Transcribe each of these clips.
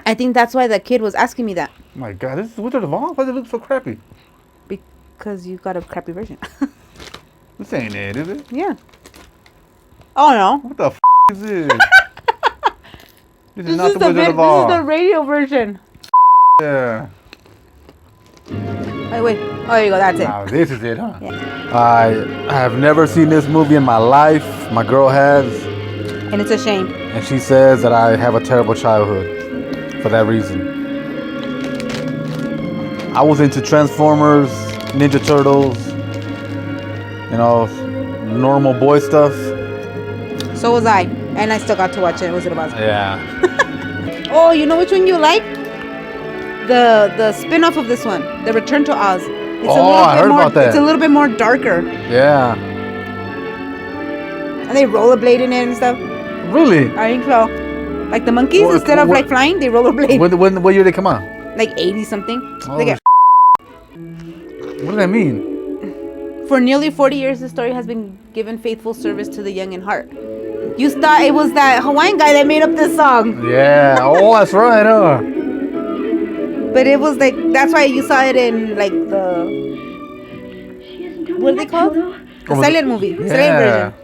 I think that's why the kid was asking me that. My God, this is Wizard of Oz? Why does it look so crappy? Because you got a crappy version. This ain't it, is it? Yeah. Oh, no. What the is this? This is not This the Wizard of Oz. is the radio version. Yeah. Wait. Oh, there you go. That's it. Now, this is it, huh? Yeah. I have never seen this movie in my life. My girl has. And it's a shame. And she says that I have a terrible childhood for that reason. I was into Transformers, Ninja Turtles, you know, normal boy stuff. So was I. And I still got to watch it. Wizard of Oz. Yeah. Oh, you know which one you like? The spin-off of this one. The Return to Oz. It's I heard about that. It's a little bit more darker. Yeah. And they rollerblade in it and stuff. Really? I think so. Like the monkeys, instead of like flying, they rollerblade. What year did they come out? Like 80 something. Oh, what does that mean? For nearly 40 years, the story has been given faithful service to the young in heart. You thought it was that Hawaiian guy that made up this song. Yeah. Oh, that's right, huh? But it was like, that's why you saw it in like the, what are they called? The silent movie. Yeah. Silent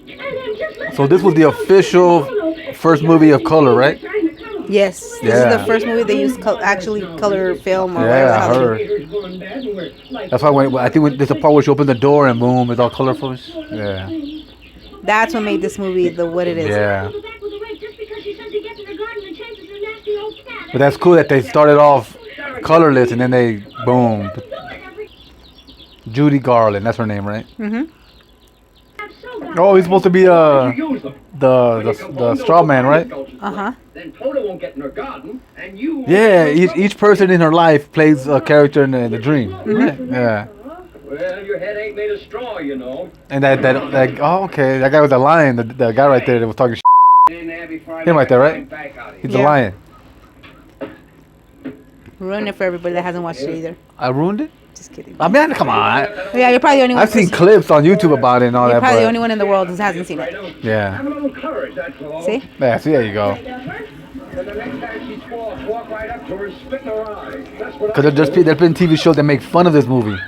version. So this was the official first movie of color, right? Yes. This is the first movie they used actually color film or whatever. Yeah, I heard. That's why I think there's a part where she opens the door and boom, it's all colorful. Yeah. That's what made this movie what it is. Yeah. But that's cool that they started off colorless and then they boom. Judy Garland, that's her name, right? Mm-hmm. Oh, he's supposed to be the straw man, right? Uh-huh. Yeah, each person in her life plays a character in the dream. Mm-hmm. Yeah. Well, your head ain't made of straw, you know. And that okay, that guy was a lion, the guy right there that was talking shit. Him right there, right? He's a lion. Ruin it for everybody that hasn't watched it either. I ruined it? Just kidding. I mean, come on. Yeah, you're probably the only one. I've seen clips on YouTube about it and all You're that. probably the only one in the world who hasn't seen it. Yeah. See? Yeah, see, there you go. Because there's been TV shows that make fun of this movie.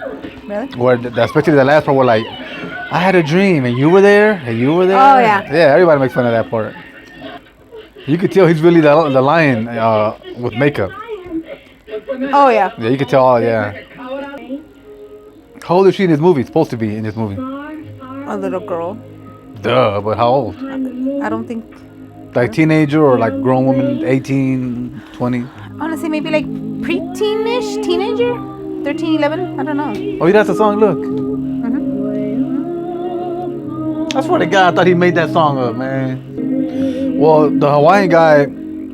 Really? Where, especially the last part where like, I had a dream and you were there and you were there. Oh, yeah. Yeah, everybody makes fun of that part. You could tell he's really the lion with makeup. Oh, yeah. Yeah, you could tell, yeah. How old is she in this movie? Supposed to be in this movie. A little girl. Duh, but how old? I don't think... Like teenager or like grown woman, 18, 20? I want to say maybe like pre-teenish, teenager? 13, 11? I don't know. Oh, that's the song, look. Mm-hmm. I swear to God, I thought he made that song up, man. Well, the Hawaiian guy,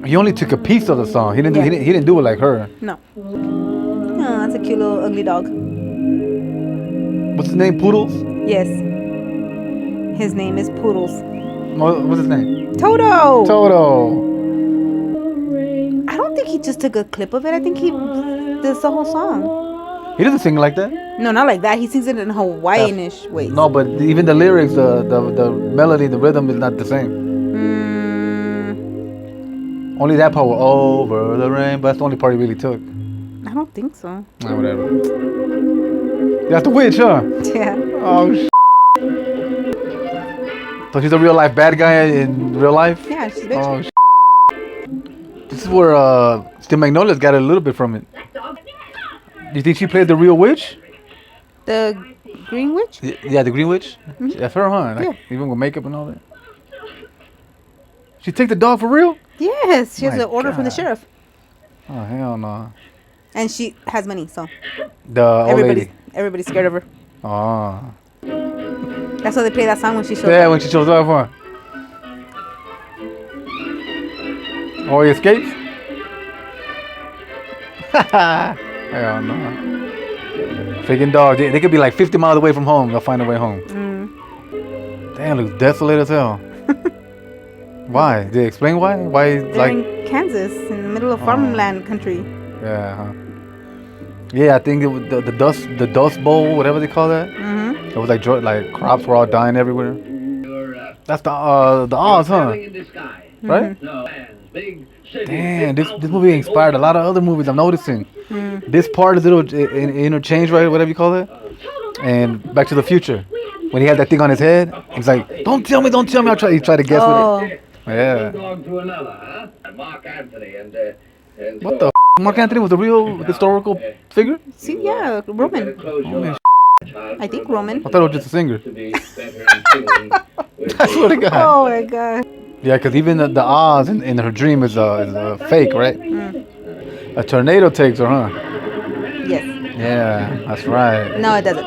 he only took a piece of the song. He didn't do it like her. No. Oh, that's a cute little ugly dog. What's his name? Poodles? Yes. His name is Poodles. What's his name? Toto! Toto. I don't think he just took a clip of it. I think he does the whole song. He doesn't sing like that. No, not like that. He sings it in Hawaiian-ish ways. No, but even the lyrics, the melody, the rhythm is not the same. Only that part was over the rain, but that's the only part he really took. I don't think so. Whatever. That's the witch, huh? Yeah. Oh, So she's a real life bad guy in real life? Yeah, she's a bitch. Oh, This is where Steel Magnolia's got a little bit from it. Do you think she played the real witch? The Green Witch? Yeah, the Green Witch? Mm-hmm. That's her, huh? Like, Yeah. Even with makeup and all that. She take the dog for real? Yes, she has My an order from the God. sheriff. Oh, hell no. And she has money, so The old lady. everybody's scared of her. Oh. That's why they play that song when she shows Yeah, up. when she shows up, huh? Oh, he escapes? Hell no. Freaking dog. They could be like 50 miles away from home. They'll find a way home. Damn, looks desolate as hell. Why? Did they explain why? Why, They're like... in Kansas, in the middle of farmland country. Yeah, huh? Yeah, I think it was the dust bowl, whatever they call that. Mm-hmm. It was like crops were all dying everywhere. That's the Oz, huh? Right? No. big city. Damn, this movie inspired a lot of other movies. I'm noticing. This part is a little interchange, right? Whatever you call it. And Back to the Future, when he had that thing on his head, he's like, "Don't tell me, don't tell me." He tried to guess with it. Yeah. One dog to another, huh? And Mark Anthony and What the? Mark Anthony was a real historical figure? See, yeah, Roman. Holy I think Roman. I thought it was just a singer. To be better in singing with I swear to God. Oh my god. Yeah, because even the Oz in her dream is fake, right? A tornado takes her, huh? Yes. Yeah, that's right. No, it doesn't.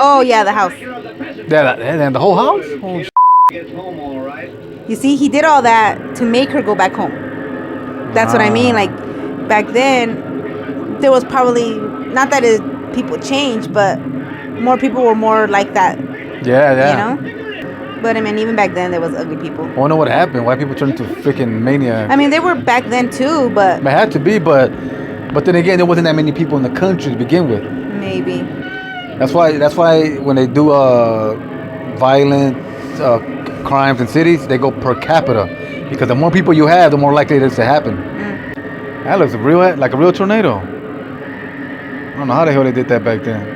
Oh yeah, the house. Yeah, and the whole house? Holy gets home all right. You see, he did all that to make her go back home. That's what I mean. Like back then, there was probably not that people changed, but more people were more like that. Yeah. You know. But I mean, even back then, there was ugly people. I wonder what happened. Why people turned into freaking maniacs? I mean, they were back then too, but It had to be, but then again, there wasn't that many people in the country to begin with. maybe. That's why when they do violent crimes in cities, they go per capita, because the more people you have, the more likely it is to happen. That looks like a real tornado. I don't know how the hell they did that back then.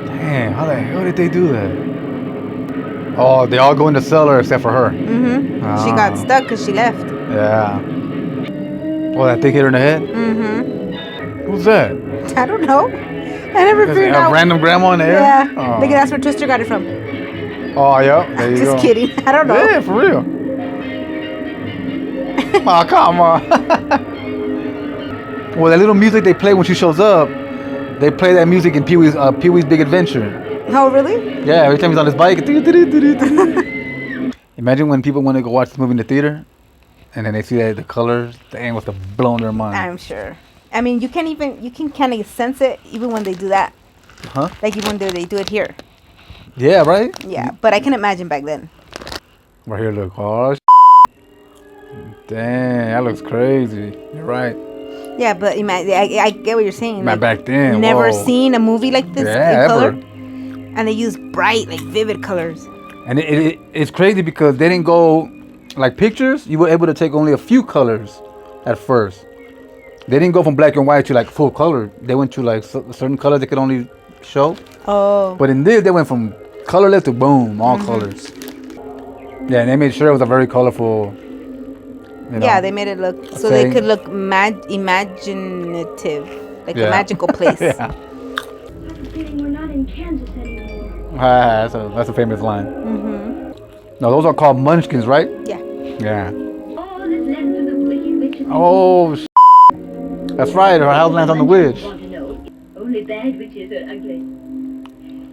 Damn, how the hell did they do that? Oh, they all go in the cellar except for her. She got stuck because she left. Yeah. Oh, that thing hit her in the head? Who's that? I don't know. I never Just figured a out. random grandma in the air? Yeah. Oh. Look, that's where Twister got it from. Oh, yeah. There you go. Just kidding. I don't know. Yeah, for real. Oh, come on. Well, that little music they play when she shows up, they play that music in Pee-wee's Big Adventure. Oh, really? Yeah, every time he's on his bike. Imagine when people want to go watch this movie in the theater, and then they see that the colors, dang, must have blown their mind. I'm sure. I mean, you can kind of sense it even when they do that. Huh? Like even when they do it here. Yeah, right? Yeah, but I can imagine back then. Right here, look. Oh, dang, that looks crazy. You're right. Yeah, but I get what you're saying. Man, back then, never whoa. seen a movie like this Yeah, in color. ever. And they use bright, like vivid colors. And it's crazy because they didn't go, like pictures, you were able to take only a few colors at first. They didn't go from black and white to like full color. They went to like certain colors they could only show. Oh. But in this, they went from colorless to boom, all colors. Yeah, and they made sure it was a very colorful, you know. Yeah, they made it look so thing. they could look imaginative, like a magical place. Yeah. We're not in Kansas anymore. That's a famous line. No, those are called munchkins, right? Yeah. Yeah. All that's left of the wicked witches. Oh, that's right. Her house lands on the witch. Want to know? Only bad witches are ugly.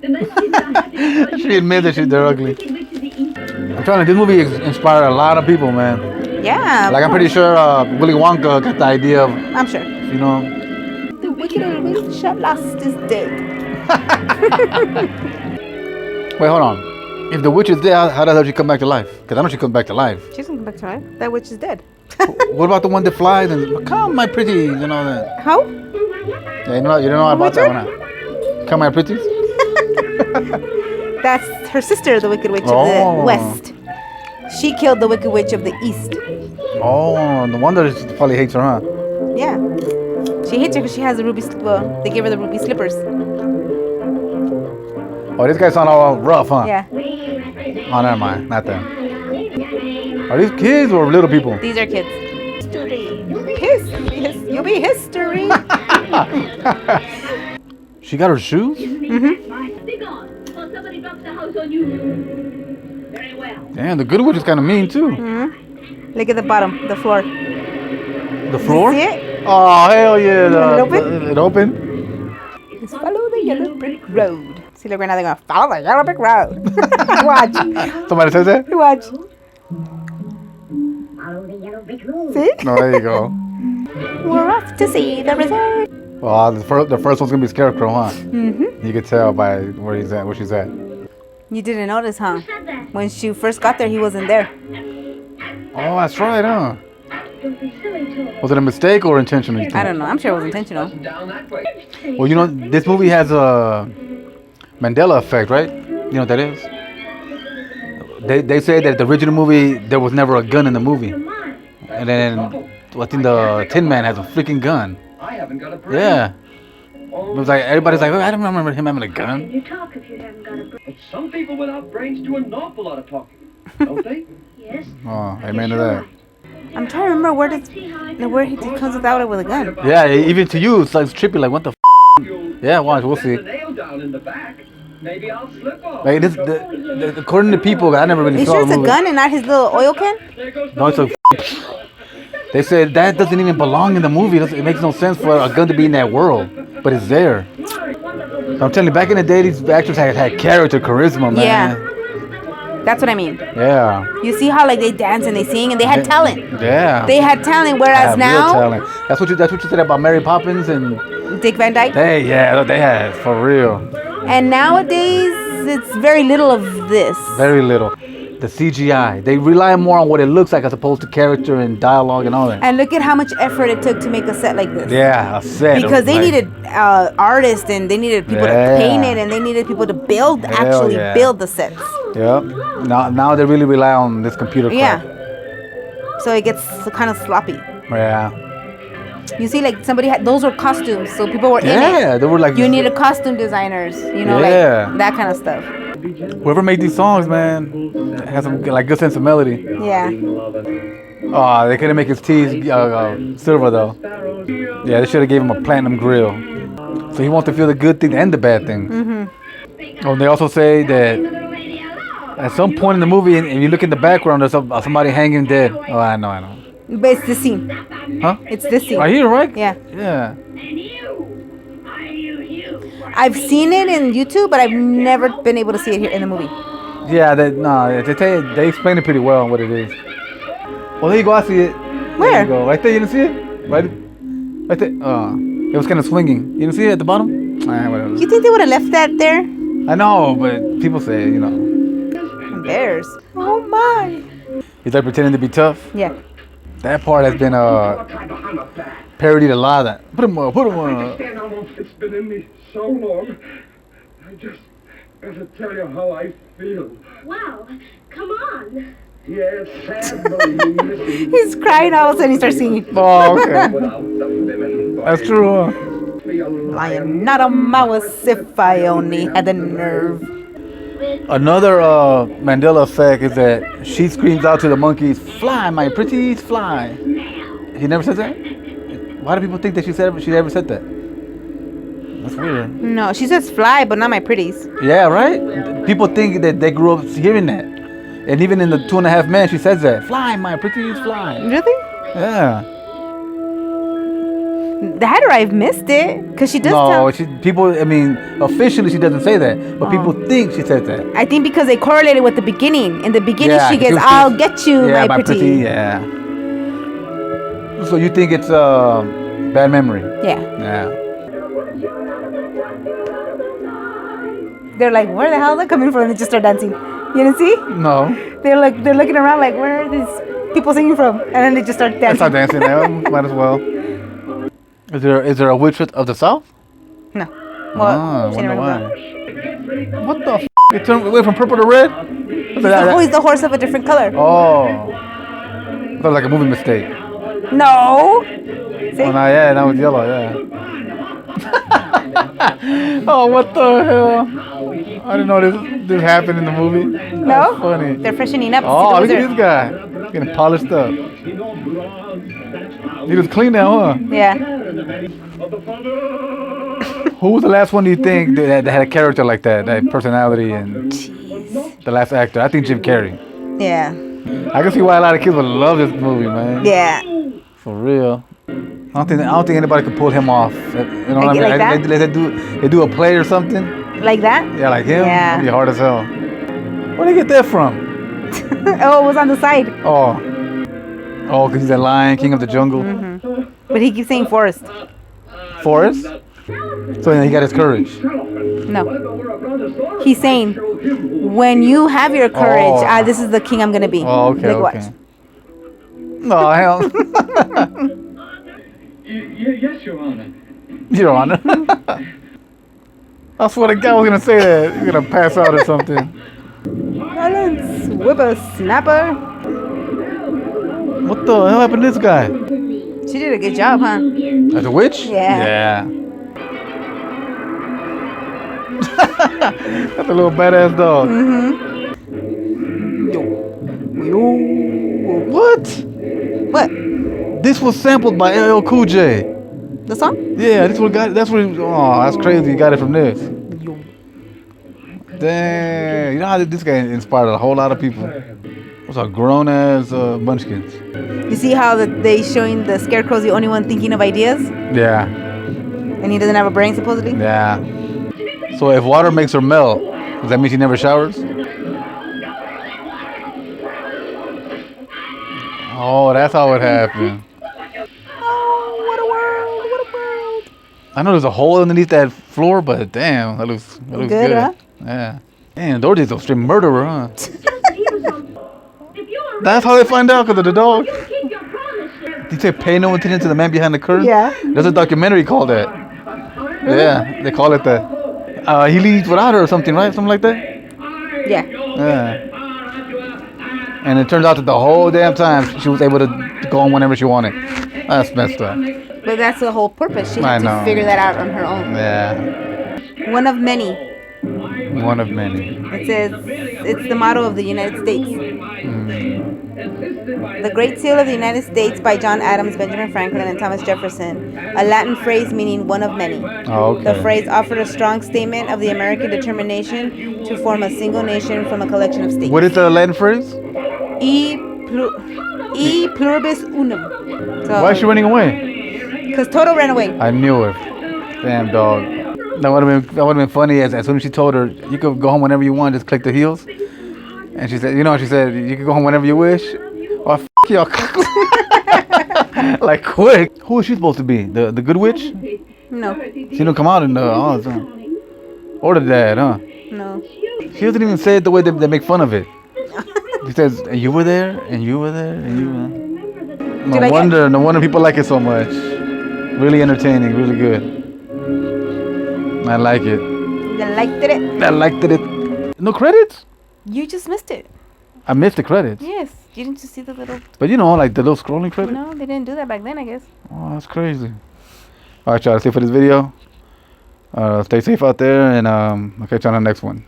The munchkins are happy because She admits that they're ugly. wicked witches are evil. I'm telling you, this movie inspired a lot of people, man. Yeah. Like I'm pretty sure Willy Wonka got the idea of, I'm sure. you know. The wicked witch at last is dead. Wait, hold on. If the witch is dead, how the hell did she come back to life? Because I know she comes back to life. She's gonna come back to life. That witch is dead. What about the one that flies and come, my pretty, you know that? How? Yeah, you don't know about that one. Huh? Come, my pretties. That's her sister, the Wicked Witch of Oh. the West. She killed the Wicked Witch of the East. Oh, no wonder she probably hates her, huh? Yeah. She hates her because she has the ruby. Well, they gave her the ruby slippers. Oh, this guy sound all rough, huh? Yeah. Oh, never mind. Not them. Are these kids or little people? These are kids. History. You'll be history. She got her shoes? Be gone, or somebody drops the house on you. Very well. Damn, the good witch is kind of mean, too. Look at the bottom, the floor. The floor? See it? Oh, hell yeah. It open? It opened? Just follow the yellow brick road. See, look, right now they're going to follow the yellow brick road. Watch. Somebody says that? Watch. Follow the yellow brick road. See? No, there you go. We're off to see the resort. Well, the first one's going to be Scarecrow, huh? You could tell by where she's at. You didn't notice, huh? Said that. When she first got there, he wasn't there. Oh, that's right, huh? Don't be silly, Tom. Was it a mistake or intentional? I don't know. I'm sure it was intentional. Down that way. Well, you know, this movie has a Mandela effect, right? You know what that is? They say that the original movie there was never a gun in the movie, and then I think the Tin Man has a freaking gun. I haven't got a brain. Yeah. It was like everybody's like, oh, I don't remember him having a gun. You talk if you haven't got a brain. But some people without brains do an awful lot of talking, don't they? Yes. Oh, amen to that. I'm trying to remember where he comes without it with a gun. Yeah, even to you, it's like trippy. Like, what the? Yeah, watch, we'll see. The nail down in the back. Maybe I'll slip off. Like this, according to people, I never really You saw sure a it's a movie. gun and not his little oil can? There goes No, it's a. They said that doesn't even belong in the movie. It makes no sense for a gun to be in that world, but it's there. So I'm telling you, back in the day, these actors had character, charisma, man. Yeah. That's what I mean. Yeah. You see how like they dance and they sing and they had talent. Yeah. They had talent, whereas Real now talent. That's what you said about Mary Poppins and Dick Van Dyke. they had for real. And nowadays it's very little of this. Very little. The CGI. They rely more on what it looks like as opposed to character and dialogue and all that. And look at how much effort it took to make a set like this. Yeah, a set. Because they like, needed artists and they needed people to paint it and they needed people to build yeah. build the sets. Yep. Now they really rely on this computer crap. Yeah. So it gets kind of sloppy. Yeah. You see, like somebody had those were costumes, so people were in it. Yeah, they were like You needed costume designers, you know, Yeah. like that kind of stuff. whoever made these songs, man, has some like good sense of melody. Yeah. Oh, they couldn't make his teeth silver though. Yeah, they should have gave him a platinum grill. So he wants to feel the good thing and the bad things. Mm-hmm. Oh, and they also say that at some point in the movie, and you look in the background, there's somebody hanging dead. Oh, I know. But it's this scene. Huh? It's this scene. Right here, right? Yeah. Yeah. I've seen it in YouTube, but I've never been able to see it here in the movie. Yeah, they explain it pretty well what it is. Well, there you go. I see it. Where? There you go. Right there. You didn't see it? Right there. It was kind of swinging. You didn't see it at the bottom? Whatever. You think they would have left that there? I know, but people say, Bears. Oh my. he's like pretending to be tough. Yeah. That part has been parodied a lot. Put him up. It's been in me so long. I just gotta tell you how I feel. Wow, come on. Yeah, it's sad, but you miss me. He's crying all of a sudden he starts singing. Oh, okay. Without the women. That's true, huh? Be a I am not a mouse if I only had the nerve. Another Mandela effect is that she screams out to the monkeys, "Fly, my pretties, fly." He never said that? Why do people think that she ever said that? That's weird. No, she says fly, but not my pretties. Yeah, right? People think that they grew up hearing that. And even in the 2.5 Men, she says that. "Fly, my pretties, fly." Really? Yeah. That or I've missed it. Because she does No, tell. officially she doesn't say that. But people think she said that. I think because they correlated with the beginning. In the beginning, Yeah, she gets, was- I'll get you, yeah, my pretty. Yeah. So you think it's bad memory? Yeah. Yeah. They're like, where the hell are they coming from? And they just start dancing. You didn't see? No. They're looking around like, where are these people singing from? And then they just start That's dancing. not dancing now. Might as well. Is there a witch of the South? No. Well, I she wonder never why. knows. What the f? It turned away from purple to red? He's the horse of a different color. Oh. That was like a movie mistake. No. See? Oh, no, yeah, that was yellow, yeah. Oh, what the hell? I didn't know this happened in the movie. No? That's funny. They're freshening up. Oh, See look the at wizard. this guy. Getting polished up. He was clean now, huh? Yeah. Who was the last one do you think that had a character like that personality and the last actor? I think Jim Carrey. Yeah. I can see why a lot of kids would love this movie, man. Yeah. For real. I don't think anybody could pull him off. You know what I mean? Like that? They do a play or something. Like that? Yeah, like him. Yeah. It'd be hard as hell. Where'd they get that from? Oh, it was on the side. Oh, because he's a lion, king of the jungle. Mm-hmm. But he keeps saying forest. Forest. So then he got his courage. No. He's saying, when you have your courage, Oh. this is the king I'm going to be. Oh, okay, Like, okay. No, hell. Yes, Your Honor. Your Honor. I swear to God I was going to say that. You're going to pass out or something. Silence. Whippersnapper. What the hell happened to this guy? She did a good job, huh? As a witch? Yeah. Yeah. That's a little badass dog. What? What? This was sampled by LL Cool J. The song? Yeah, this what got. That's what. Oh, that's crazy. You got it from this. Dang. You know how this guy inspired a whole lot of people. What's a grown ass munchkins? You see how they showing the scarecrow's the only one thinking of ideas? Yeah. And he doesn't have a brain, supposedly? Yeah. So if water makes her melt, does that mean she never showers? Oh, that's how it happened. Oh, what a world! What a world! I know there's a hole underneath that floor, but damn, that looks good. Huh? Yeah. Damn, Dorothy's a straight murderer, huh? That's how they find out, because of the dog. Did you say pay no attention to the man behind the curtain? Yeah. There's a documentary called that. Yeah, they call it that. He leaves without her or something, right? Something like that? Yeah. Yeah. And it turns out that the whole damn time she was able to go on whenever she wanted. That's messed up. But that's the whole purpose. She had to figure that out on her own. Yeah. One of many. One of many. It says, it's the motto of the United States. The Great Seal of the United States by John Adams, Benjamin Franklin, and Thomas Jefferson. A Latin phrase meaning one of many. Oh, okay. The phrase offered a strong statement of the American determination to form a single nation from a collection of states. What is the Latin phrase? E pluribus unum. So, Why is she running away? Because Toto ran away. I knew it. Damn dog. That would have been funny as soon as she told her you could go home whenever you want, just click the heels. And she said, she said you can go home whenever you wish. Oh, f y'all. Like quick. Who is she supposed to be? The good witch? No. She didn't come out in the or the dad, huh? No. She doesn't even say it the way they make fun of it. She says, and you were there, and you were there, and you were there. No wonder people like it so much. Really entertaining, really good. I like it. You liked it? I liked it. No credits? You just missed it. I missed the credits. Yes. You didn't just see the little... But like the little scrolling credits? No, they didn't do that back then, I guess. Oh, that's crazy. Alright, y'all, that's it for this video. Stay safe out there, and I'll catch you on the next one.